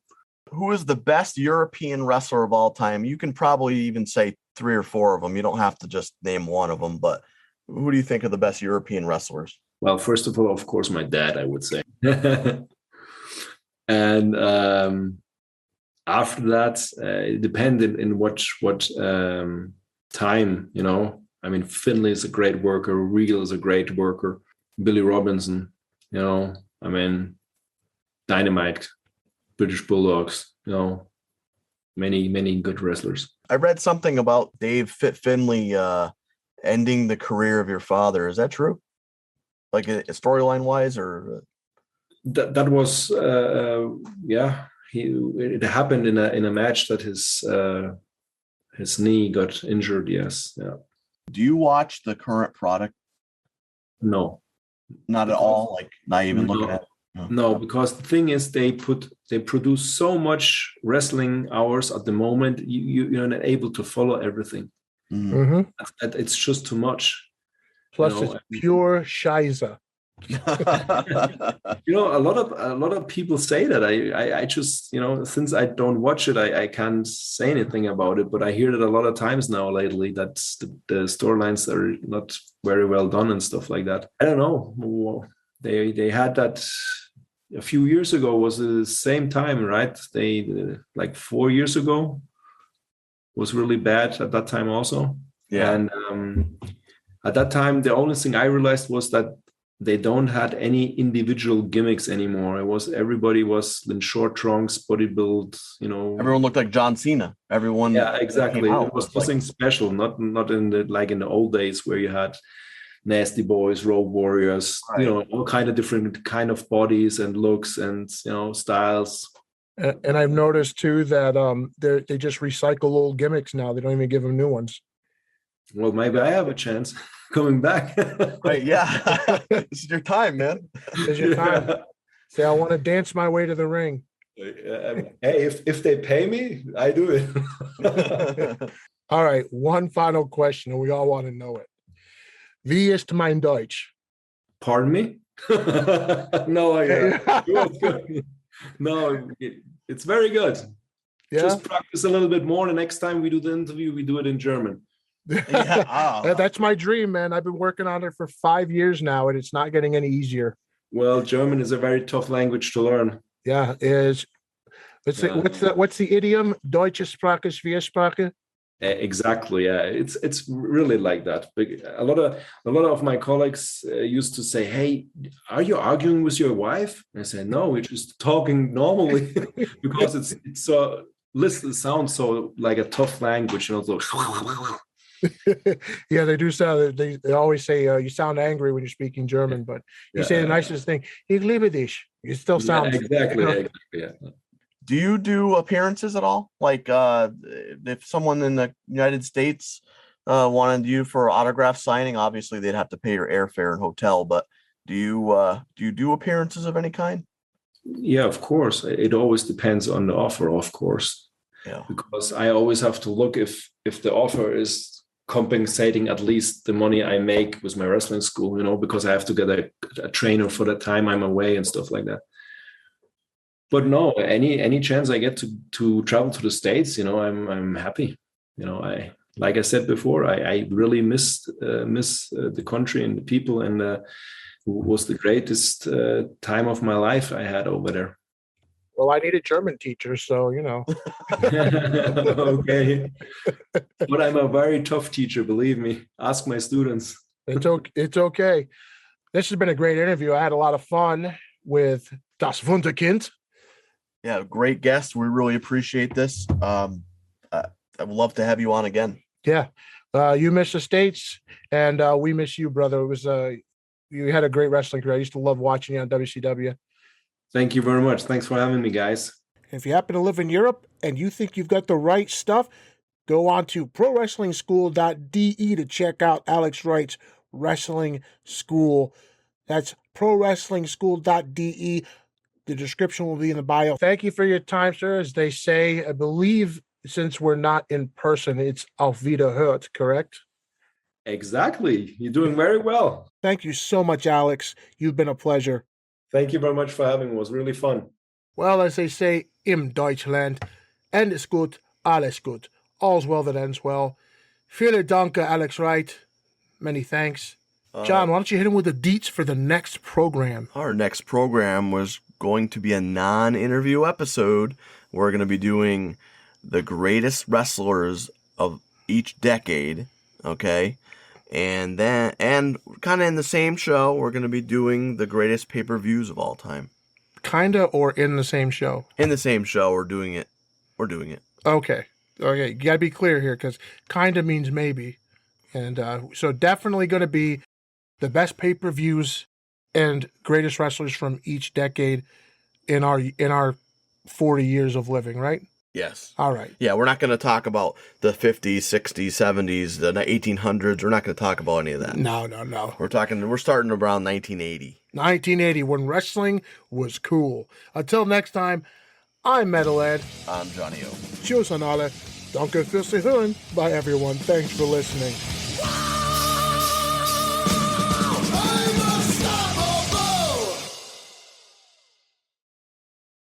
who is the best European wrestler of all time? You can probably even say 3 or 4 of them. You don't have to just name one of them, but who do you think are the best European wrestlers? Well, first of all, of course, my dad, I would say. And after that, it depended in what time, you know. I mean, Finlay is a great worker. Regal is a great worker. Billy Robinson, you know. I mean, Dynamite, British Bulldogs, you know. Many good wrestlers. I read something about Dave Finlay ending the career of your father. Is that true? Like a storyline wise, or that was it happened in a match that his knee got injured. Yes. Yeah. Do you watch the current product? No, not at all. Like not even looking at it. No, because the thing is, they produce so much wrestling hours at the moment. You're not able to follow everything. Mm-hmm. It's just too much. Plus, it's pure shiza. You know, a lot of people say that. I just, you know, since I don't watch it, I can't say anything about it. But I hear it a lot of times now lately that the storylines are not very well done and stuff like that. I don't know. They had that a few years ago. Was the same time, right? They like 4 years ago was really bad at that time also. Yeah. And At that time, the only thing I realized was that they don't had any individual gimmicks anymore. Everybody was in short trunks, bodybuild, Everyone looked like John Cena. Everyone Yeah, that exactly. came out It was like, nothing special, not in the old days where you had nasty boys, road warriors, Right. all kind of different kind of bodies and looks and styles. And I've noticed too that they just recycle old gimmicks now. They don't even give them new ones. Well, maybe I have a chance coming back. right, yeah. This is your time, man. It's your time. Say, I want to dance my way to the ring. Hey, if they pay me, I do it. All right, one final question, and we all want to know it. Wie ist mein Deutsch? Pardon me? No, no, it's very good. Yeah? Just practice a little bit more. The next time we do the interview, we do it in German. Yeah. That's my dream, man. I've been working on it for 5 years now, and it's not getting any easier. Well, German is a very tough language to learn. Yeah, what's the idiom? Deutsche Sprache ist wie Sprache. Exactly. Yeah, it's really like that. A lot of my colleagues used to say, "Hey, are you arguing with your wife?" And I said, "No, we're just talking normally," because it's so listen sounds so like a tough language, so. Yeah, they do sound. They always say you sound angry when you're speaking German, but you say the nicest thing. Ich liebe dich. You still sound exactly. Yeah. Do you do appearances at all? Like if someone in the United States wanted you for autograph signing, obviously they'd have to pay your airfare and hotel. But do you do appearances of any kind? Yeah, of course. It always depends on the offer, of course. Yeah. Because I always have to look if the offer is compensating at least the money I make with my wrestling school, because I have to get a trainer for the time I'm away and stuff like that. But no, any chance I get to travel to the States, I'm happy. Like I said before, I really miss the country and the people, and it was the greatest time of my life I had over there. Well, I need a German teacher, so Okay, but I'm a very tough teacher, believe me. Ask my students. It's okay. This has been a great interview. I had a lot of fun with Das Wunderkind. Yeah, great guest. We really appreciate this. I would love to have you on again. Yeah, you miss the States, and we miss you, brother. It was you had a great wrestling career. I used to love watching you on WCW. Thank you very much. Thanks for having me, guys. If you happen to live in Europe and you think you've got the right stuff, go on to prowrestlingschool.de to check out Alex Wright's wrestling school. That's prowrestlingschool.de. The description will be in the bio. Thank you for your time, sir. As they say, I believe since we're not in person, it's Auf Wiederhört, correct? Exactly. You're doing very well. Thank you so much, Alex. You've been a pleasure. Thank you very much for having me. It was really fun. Well, as they say in Deutschland, End ist gut, alles gut. All's well that ends well. Vielen Dank, Alex Wright. Many thanks. John, why don't you hit him with the deets for the next program? Our next program was going to be a non-interview episode. We're going to be doing the greatest wrestlers of each decade, okay? And kind of in the same show, we're going to be doing the greatest pay-per-views of all time. Kinda or in the same show? In the same show, we're doing it. Okay. You got to be clear here, because kinda means maybe. And so definitely going to be the best pay-per-views and greatest wrestlers from each decade in our 40 years of living, right? Yes. All right. Yeah, we're not going to talk about the 50s, 60s, 70s, the 1800s. We're not going to talk about any of that. No. We're starting around 1980. 1980, when wrestling was cool. Until next time, I'm Metal Ed. I'm Johnny O. Tschüss an alle. Danke fürs Hören. Bye, everyone. Thanks for listening.